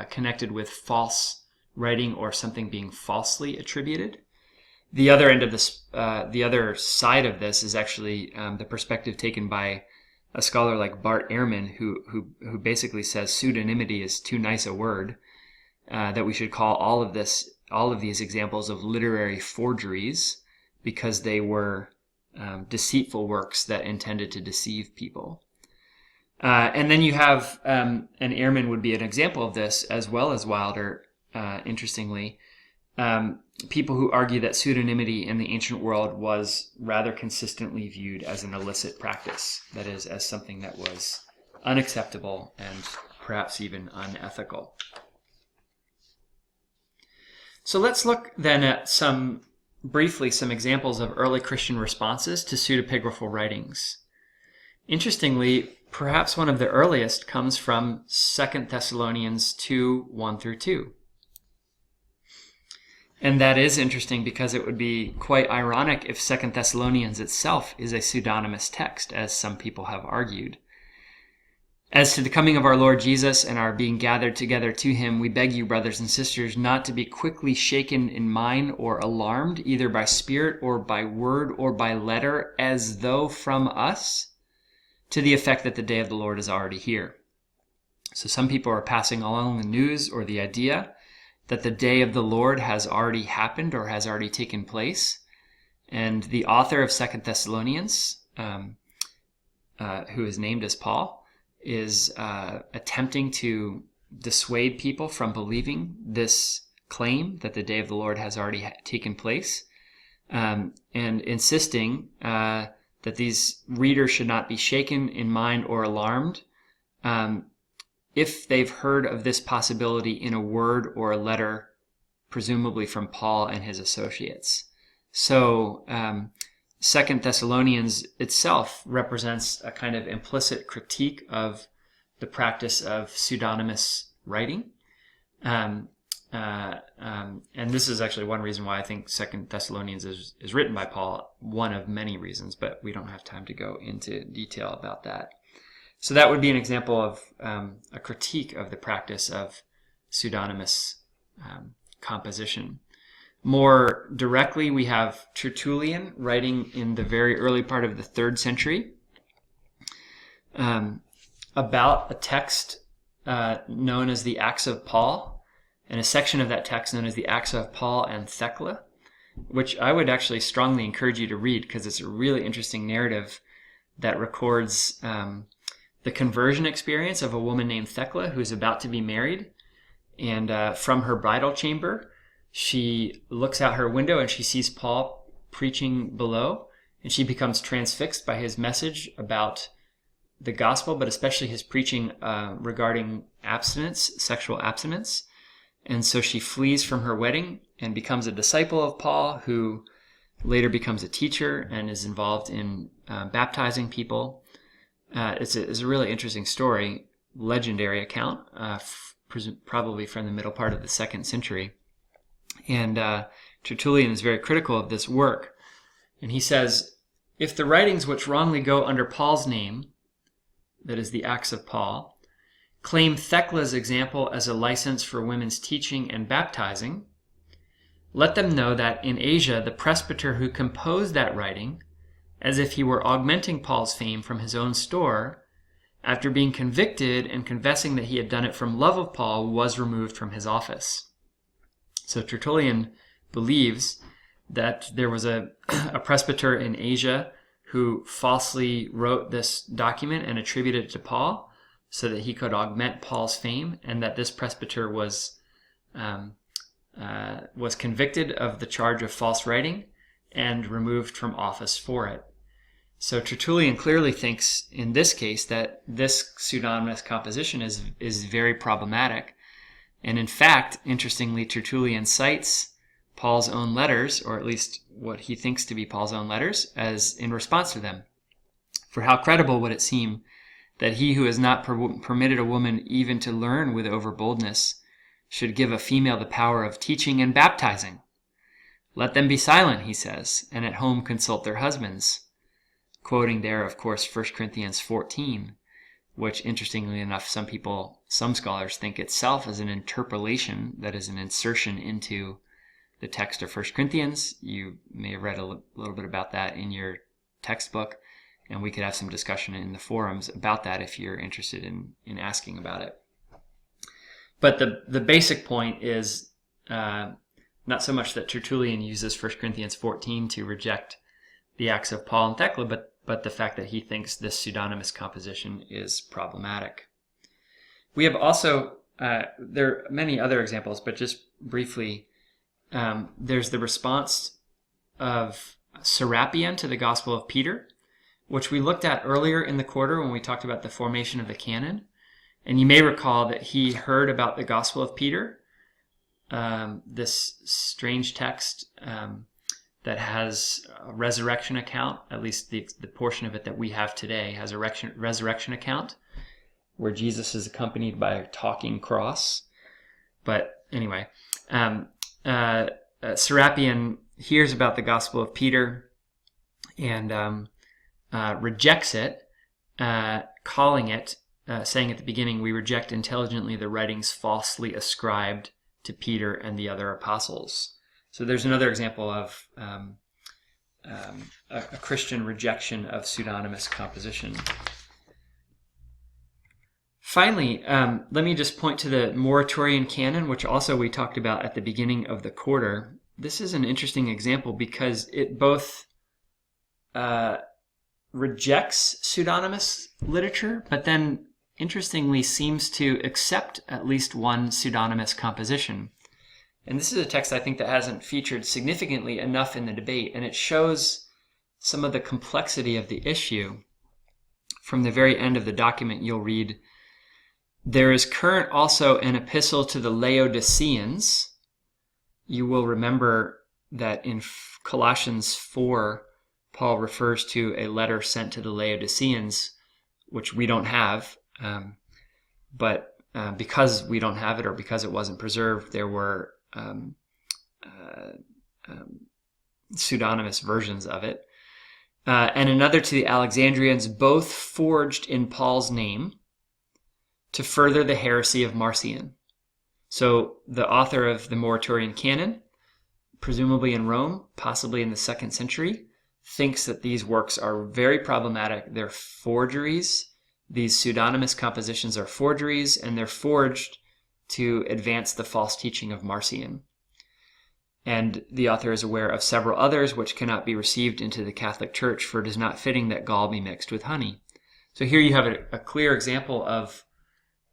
connected with false writing or something being falsely attributed. The other end of this, the other side of this, is actually the perspective taken by a scholar like Bart Ehrman, who basically says pseudonymity is too nice a word, that we should call all of these examples of literary forgeries because they were deceitful works that intended to deceive people. And then you have, and Ehrman would be an example of this, as well as Wilder, interestingly, people who argue that pseudonymity in the ancient world was rather consistently viewed as an illicit practice, that is, as something that was unacceptable and perhaps even unethical. So let's look then at briefly some examples of early Christian responses to pseudepigraphal writings. Interestingly, perhaps one of the earliest comes from 2 Thessalonians 2, 1 through 2. And that is interesting because it would be quite ironic if 2 Thessalonians itself is a pseudonymous text, as some people have argued. As to the coming of our Lord Jesus and our being gathered together to him, we beg you, brothers and sisters, not to be quickly shaken in mind or alarmed, either by spirit or by word or by letter, as though from us, to the effect that the day of the Lord is already here. So some people are passing along the news or the idea that the day of the Lord has already happened or has already taken place. And the author of 2 Thessalonians, who is named as Paul, is attempting to dissuade people from believing this claim that the day of the Lord has already taken place, and insisting that these readers should not be shaken in mind or alarmed if they've heard of this possibility in a word or a letter, presumably from Paul and his associates. So 2 Thessalonians itself represents a kind of implicit critique of the practice of pseudonymous writing. and this is actually one reason why I think 2 Thessalonians is written by Paul, one of many reasons, but we don't have time to go into detail about that. So that would be an example of a critique of the practice of pseudonymous composition. More directly, we have Tertullian writing in the very early part of the 3rd century about a text known as the Acts of Paul, and a section of that text known as the Acts of Paul and Thecla, which I would actually strongly encourage you to read because it's a really interesting narrative that records the conversion experience of a woman named Thecla who is about to be married. And from her bridal chamber, she looks out her window and she sees Paul preaching below, and she becomes transfixed by his message about the gospel, but especially his preaching regarding abstinence, sexual abstinence. And so she flees from her wedding and becomes a disciple of Paul, who later becomes a teacher and is involved in baptizing people. It's a really interesting story, legendary account, probably from the middle part of the 2nd century. And Tertullian is very critical of this work. And he says, if the writings which wrongly go under Paul's name, that is the Acts of Paul, claim Thecla's example as a license for women's teaching and baptizing, let them know that in Asia the presbyter who composed that writing, as if he were augmenting Paul's fame from his own store, after being convicted and confessing that he had done it from love of Paul, was removed from his office. So Tertullian believes that there was a presbyter in Asia who falsely wrote this document and attributed it to Paul so that he could augment Paul's fame, and that this presbyter was convicted of the charge of false writing and removed from office for it. So Tertullian clearly thinks in this case that this pseudonymous composition is very problematic. And in fact, interestingly, Tertullian cites Paul's own letters, or at least what he thinks to be Paul's own letters, as in response to them. For how credible would it seem that he who has not permitted a woman even to learn with overboldness should give a female the power of teaching and baptizing? Let them be silent, he says, and at home consult their husbands. Quoting there, of course, 1 Corinthians 14, which, interestingly enough, some scholars think itself as an interpolation, that is an insertion into the text of 1 Corinthians. You may have read a little bit about that in your textbook, and we could have some discussion in the forums about that if you're interested in asking about it. But the basic point is not so much that Tertullian uses 1 Corinthians 14 to reject the Acts of Paul and Thecla, but the fact that he thinks this pseudonymous composition is problematic. We have also, there are many other examples, but just briefly, there's the response of Serapion to the Gospel of Peter, which we looked at earlier in the quarter when we talked about the formation of the canon. And you may recall that he heard about the Gospel of Peter, this strange text that has a resurrection account, at least the portion of it that we have today has a resurrection account, where Jesus is accompanied by a talking cross. But anyway, Serapion hears about the Gospel of Peter and rejects it, calling it, saying at the beginning, we reject intelligently the writings falsely ascribed to Peter and the other apostles. So there's another example of a Christian rejection of pseudonymous composition. Finally, let me just point to the Muratorian canon, which also we talked about at the beginning of the quarter. This is an interesting example because it both rejects pseudonymous literature, but then interestingly seems to accept at least one pseudonymous composition. And this is a text I think that hasn't featured significantly enough in the debate, and it shows some of the complexity of the issue. From the very end of the document, you'll read, there is current also an epistle to the Laodiceans. You will remember that in Colossians 4, Paul refers to a letter sent to the Laodiceans, which we don't have, but because we don't have it or because it wasn't preserved, there were pseudonymous versions of it. And another to the Alexandrians, both forged in Paul's name to further the heresy of Marcion. So the author of the Muratorian Canon, presumably in Rome, possibly in the 2nd century, thinks that these works are very problematic. They're forgeries. These pseudonymous compositions are forgeries, and they're forged to advance the false teaching of Marcion. And the author is aware of several others which cannot be received into the Catholic Church, for it is not fitting that gall be mixed with honey. So here you have a clear example of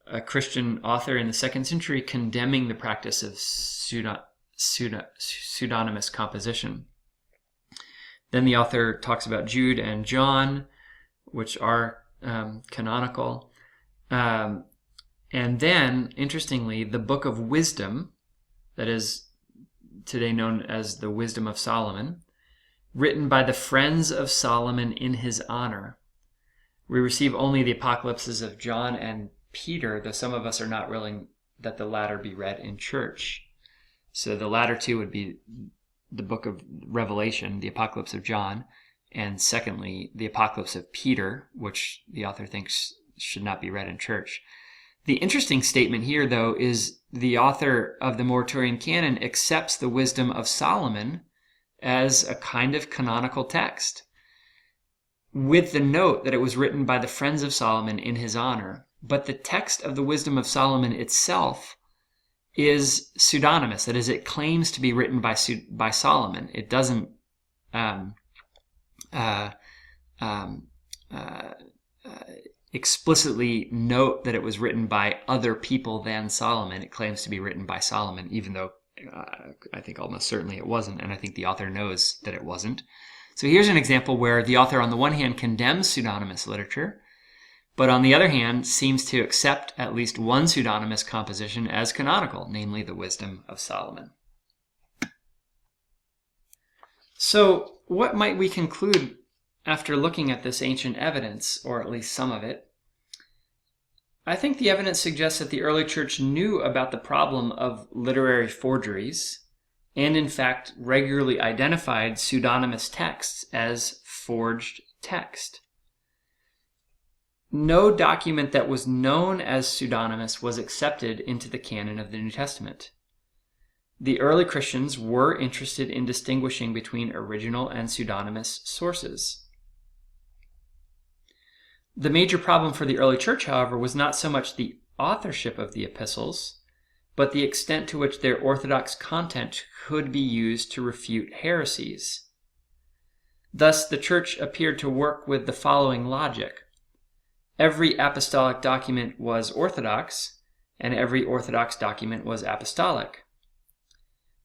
a Christian author in the 2nd century condemning the practice of pseudonymous composition. Then the author talks about Jude and John, which are canonical. And then, interestingly, the Book of Wisdom, that is today known as the Wisdom of Solomon, written by the friends of Solomon in his honor. We receive only the apocalypses of John and Peter, though some of us are not willing that the latter be read in church. So the latter two would be the book of Revelation, the Apocalypse of John, and secondly, the Apocalypse of Peter, which the author thinks should not be read in church. The interesting statement here, though, is the author of the Muratorian Canon accepts the Wisdom of Solomon as a kind of canonical text, with the note that it was written by the friends of Solomon in his honor. But the text of the Wisdom of Solomon itself is pseudonymous. That is, it claims to be written by Solomon. It doesn't explicitly note that it was written by other people than Solomon. It claims to be written by Solomon, even though I think almost certainly it wasn't, and I think the author knows that it wasn't. So here's an example where the author on the one hand condemns pseudonymous literature, but on the other hand seems to accept at least one pseudonymous composition as canonical, namely the Wisdom of Solomon. So what might we conclude after looking at this ancient evidence, or at least some of it? I think the evidence suggests that the early church knew about the problem of literary forgeries, and in fact regularly identified pseudonymous texts as forged text. No document that was known as pseudonymous was accepted into the canon of the New Testament. The early Christians were interested in distinguishing between original and pseudonymous sources. The major problem for the early church, however, was not so much the authorship of the epistles, but the extent to which their orthodox content could be used to refute heresies. Thus, the church appeared to work with the following logic. Every apostolic document was orthodox, and every orthodox document was apostolic.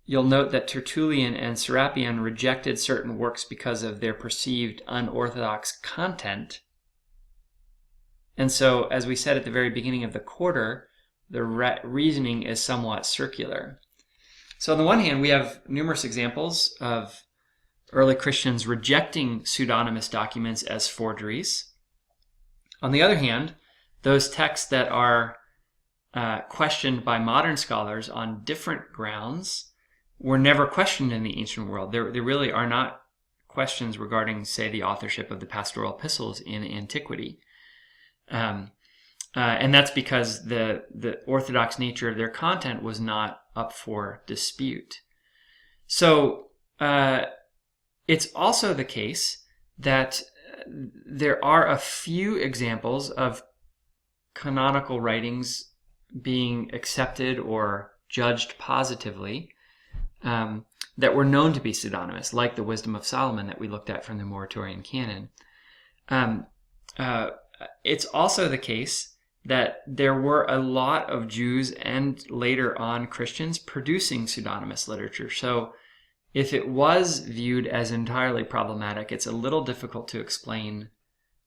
You'll note that Tertullian and Serapion rejected certain works because of their perceived unorthodox content. And so, as we said at the very beginning of the quarter, the reasoning is somewhat circular. So on the one hand, we have numerous examples of early Christians rejecting pseudonymous documents as forgeries. On the other hand, those texts that are questioned by modern scholars on different grounds were never questioned in the ancient world. There really are not questions regarding, say, the authorship of the pastoral epistles in antiquity. And that's because the orthodox nature of their content was not up for dispute. So it's also the case that there are a few examples of canonical writings being accepted or judged positively that were known to be pseudonymous, like the Wisdom of Solomon that we looked at from the Muratorian Canon. It's also the case that there were a lot of Jews and later on Christians producing pseudonymous literature. So if it was viewed as entirely problematic, it's a little difficult to explain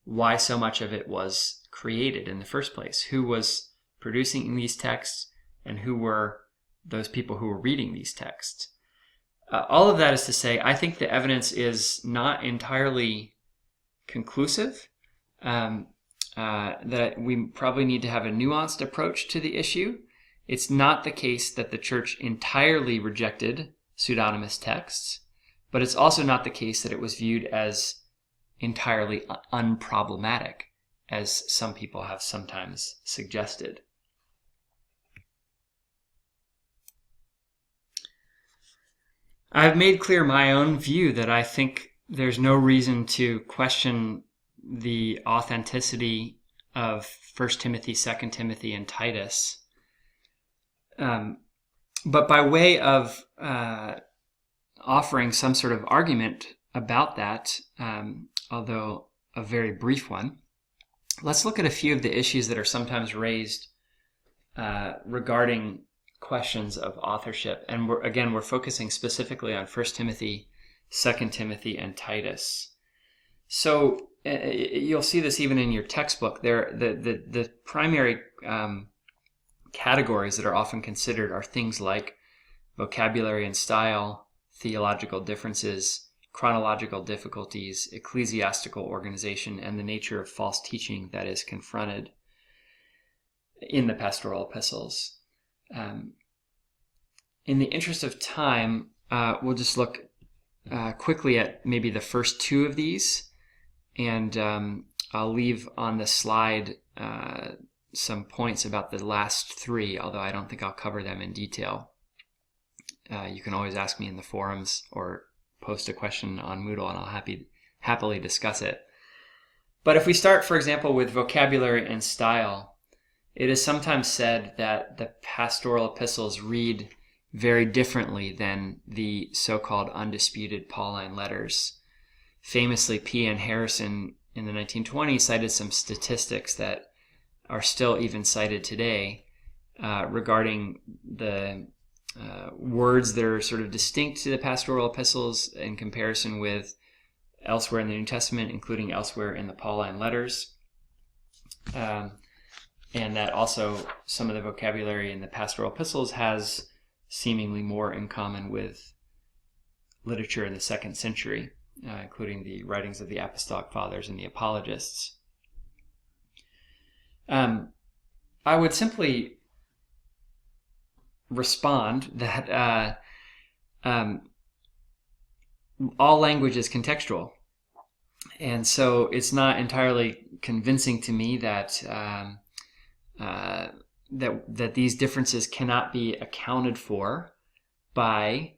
why so much of it was created in the first place. Who was producing these texts, and who were those people who were reading these texts? All of that is to say, I think the evidence is not entirely conclusive. that we probably need to have a nuanced approach to the issue. It's not the case that the church entirely rejected pseudonymous texts, but it's also not the case that it was viewed as entirely unproblematic, as some people have sometimes suggested. I've made clear my own view that I think there's no reason to question the authenticity of 1 Timothy, 2 Timothy, and Titus. But by way of offering some sort of argument about that, although a very brief one, let's look at a few of the issues that are sometimes raised regarding questions of authorship. And we're focusing specifically on 1 Timothy, 2 Timothy, and Titus. So you'll see this even in your textbook. The primary categories that are often considered are things like vocabulary and style, theological differences, chronological difficulties, ecclesiastical organization, and the nature of false teaching that is confronted in the pastoral epistles. In the interest of time, we'll just look quickly at maybe the first two of these, and I'll leave on the slide some points about the last three, although I don't think I'll cover them in detail. You can always ask me in the forums or post a question on Moodle, and I'll happily discuss it. But if we start, for example, with vocabulary and style, it is sometimes said that the pastoral epistles read very differently than the so-called undisputed Pauline letters. Famously, P.N. Harrison in the 1920s cited some statistics that are still even cited today regarding the words that are sort of distinct to the pastoral epistles in comparison with elsewhere in the New Testament, including elsewhere in the Pauline letters. And that also some of the vocabulary in the pastoral epistles has seemingly more in common with literature in the 2nd century, including the writings of the Apostolic Fathers and the Apologists. I would simply respond that all language is contextual. And so it's not entirely convincing to me that that these differences cannot be accounted for by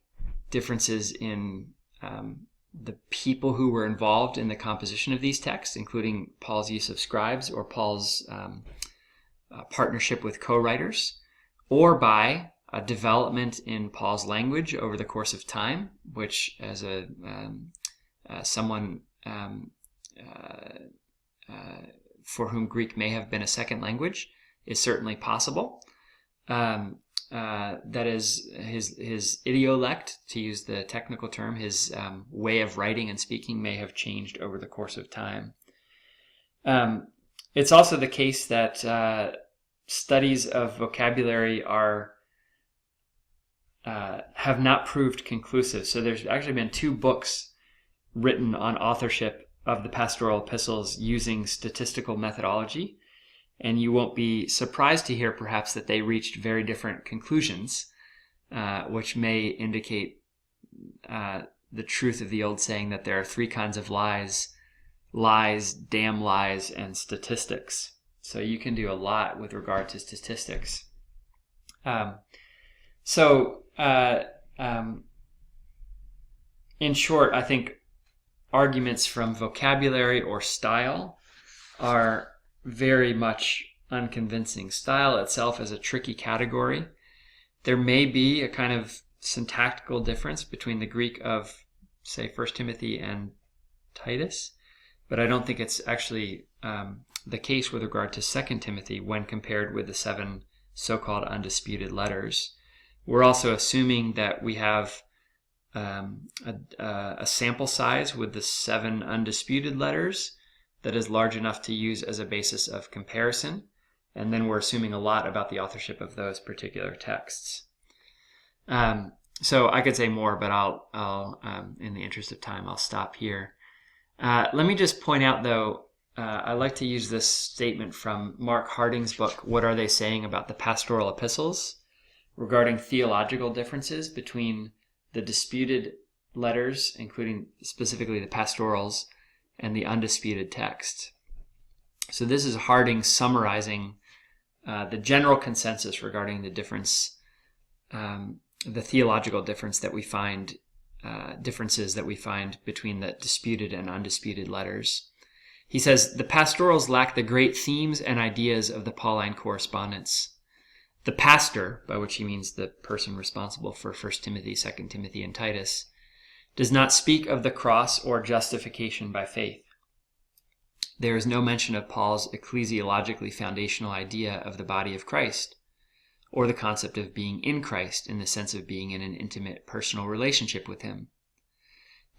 differences in the people who were involved in the composition of these texts, including Paul's use of scribes or Paul's partnership with co-writers, or by a development in Paul's language over the course of time, which as someone for whom Greek may have been a second language is certainly possible. That is, his idiolect, to use the technical term, his way of writing and speaking may have changed over the course of time. It's also the case that studies of vocabulary have not proved conclusive. So there's actually been 2 books written on authorship of the pastoral epistles using statistical methodology. And you won't be surprised to hear perhaps that they reached very different conclusions, which may indicate the truth of the old saying that there are 3 kinds of lies: damn lies, and statistics. So you can do a lot with regard to statistics. In short, I think arguments from vocabulary or style are very much unconvincing. Style itself is a tricky category. There may be a kind of syntactical difference between the Greek of, say, 1 Timothy and Titus, but I don't think it's actually the case with regard to 2 Timothy when compared with the 7 so-called undisputed letters. We're also assuming that we have a sample size with the 7 undisputed letters that is large enough to use as a basis of comparison, and then we're assuming a lot about the authorship of those particular texts. So I could say more, but I'll in the interest of time, I'll stop here. Let me just point out, though, I like to use this statement from Mark Harding's book, What Are They Saying About the Pastoral Epistles, regarding theological differences between the disputed letters, including specifically the pastorals, and the undisputed text. So this is Harding summarizing the general consensus regarding the difference, the theological differences that we find between the disputed and undisputed letters. He says, the pastorals lack the great themes and ideas of the Pauline correspondence. The pastor, by which he means the person responsible for 1 Timothy, 2 Timothy, and Titus, does not speak of the cross or justification by faith. There is no mention of Paul's ecclesiologically foundational idea of the body of Christ, or the concept of being in Christ in the sense of being in an intimate personal relationship with him.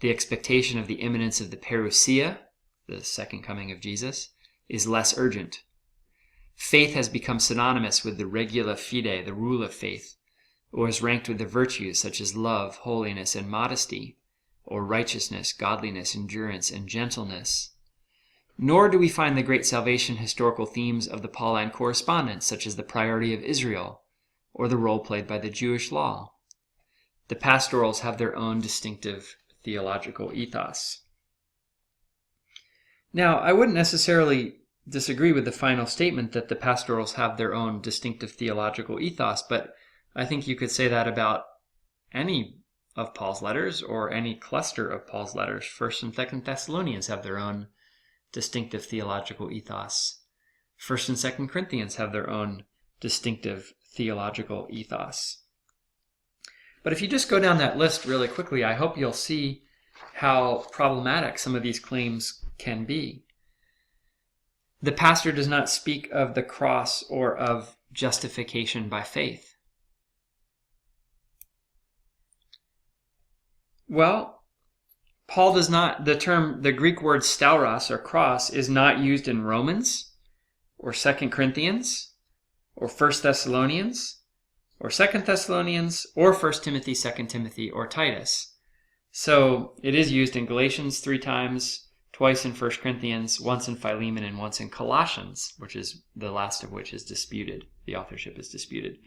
The expectation of the imminence of the parousia, the second coming of Jesus, is less urgent. Faith has become synonymous with the regula fide, the rule of faith, or is ranked with the virtues such as love, holiness, and modesty, or righteousness, godliness, endurance, and gentleness. Nor do we find the great salvation historical themes of the Pauline correspondence, such as the priority of Israel, or the role played by the Jewish law. The pastorals have their own distinctive theological ethos. Now, I wouldn't necessarily disagree with the final statement that the pastorals have their own distinctive theological ethos, but I think you could say that about any of Paul's letters or any cluster of Paul's letters. 1st and 2nd Thessalonians have their own distinctive theological ethos. 1st and 2nd Corinthians have their own distinctive theological ethos. But if you just go down that list really quickly, I hope you'll see how problematic some of these claims can be. The pastor does not speak of the cross or of justification by faith. Well, Paul does not, the Greek word stauros or cross is not used in Romans or 2 Corinthians or 1 Thessalonians or 2 Thessalonians or 1 Timothy, 2 Timothy, or Titus. So it is used in Galatians 3 times, twice in 1 Corinthians, once in Philemon, and once in Colossians, which is the last of which is disputed. The authorship is disputed.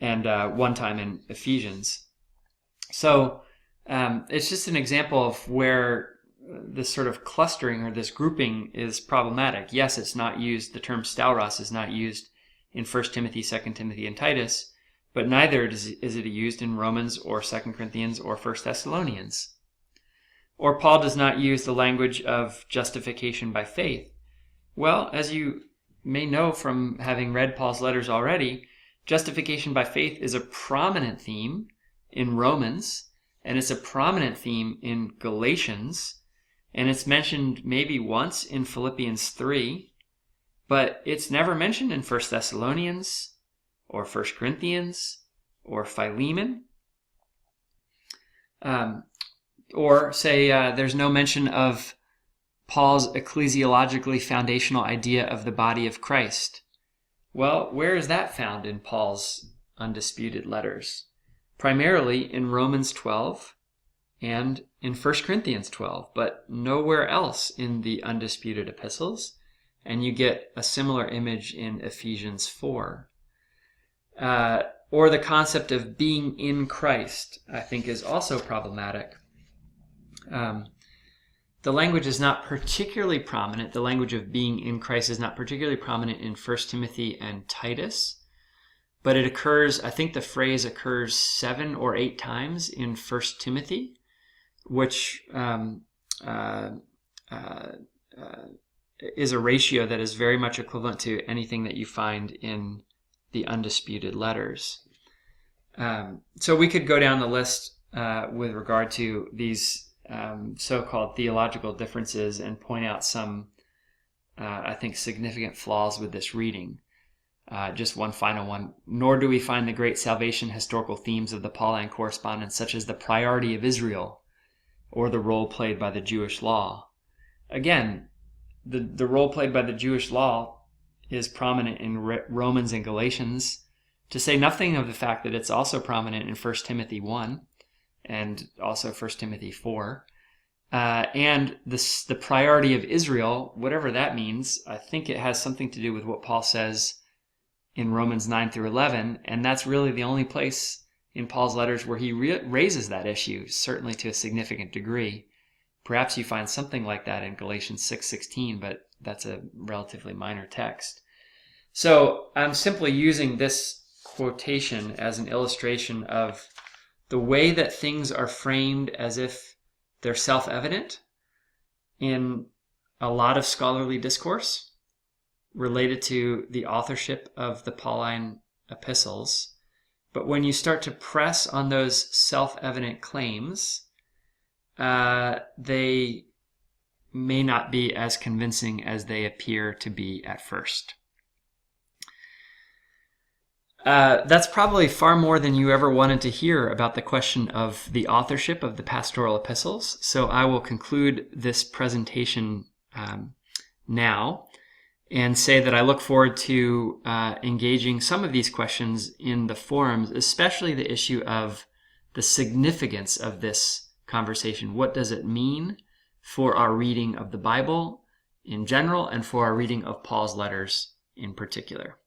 And one time in Ephesians. So it's just an example of where this sort of clustering or this grouping is problematic. Yes, it's not used, the term stauros is not used in 1 Timothy, 2 Timothy, and Titus, but neither is it used in Romans or 2 Corinthians or 1 Thessalonians. Or Paul does not use the language of justification by faith. Well, as you may know from having read Paul's letters already, justification by faith is a prominent theme in Romans, and it's a prominent theme in Galatians, and it's mentioned maybe once in Philippians 3, but it's never mentioned in 1 Thessalonians or 1 Corinthians or Philemon. Or say there's no mention of Paul's ecclesiologically foundational idea of the body of Christ. Well, where is that found in Paul's undisputed letters? Primarily in Romans 12 and in 1 Corinthians 12, but nowhere else in the undisputed epistles. And you get a similar image in Ephesians 4. Or the concept of being in Christ, I think, is also problematic. The language is not particularly prominent. The language of being in Christ is not particularly prominent in 1 Timothy and Titus, but it occurs, I think the phrase occurs 7 or 8 times in 1 Timothy, which is a ratio that is very much equivalent to anything that you find in the undisputed letters. So we could go down the list with regard to these so-called theological differences and point out some, I think, significant flaws with this reading. Just one final one. Nor do we find the great salvation historical themes of the Pauline correspondence, such as the priority of Israel or the role played by the Jewish law. Again, the role played by the Jewish law is prominent in Romans and Galatians, to say nothing of the fact that it's also prominent in 1 Timothy 1 and also 1 Timothy 4. and the priority of Israel, whatever that means. I think it has something to do with what Paul says in Romans 9 through 11, and that's really the only place in Paul's letters where he raises that issue, certainly to a significant degree. Perhaps you find something like that in Galatians 6:16, but that's a relatively minor text. So I'm simply using this quotation as an illustration of the way that things are framed as if they're self-evident in a lot of scholarly discourse related to the authorship of the Pauline epistles. But when you start to press on those self-evident claims, they may not be as convincing as they appear to be at first. That's probably far more than you ever wanted to hear about the question of the authorship of the pastoral epistles. So I will conclude this presentation now and say that I look forward to engaging some of these questions in the forums, especially the issue of the significance of this conversation. What does it mean for our reading of the Bible in general and for our reading of Paul's letters in particular?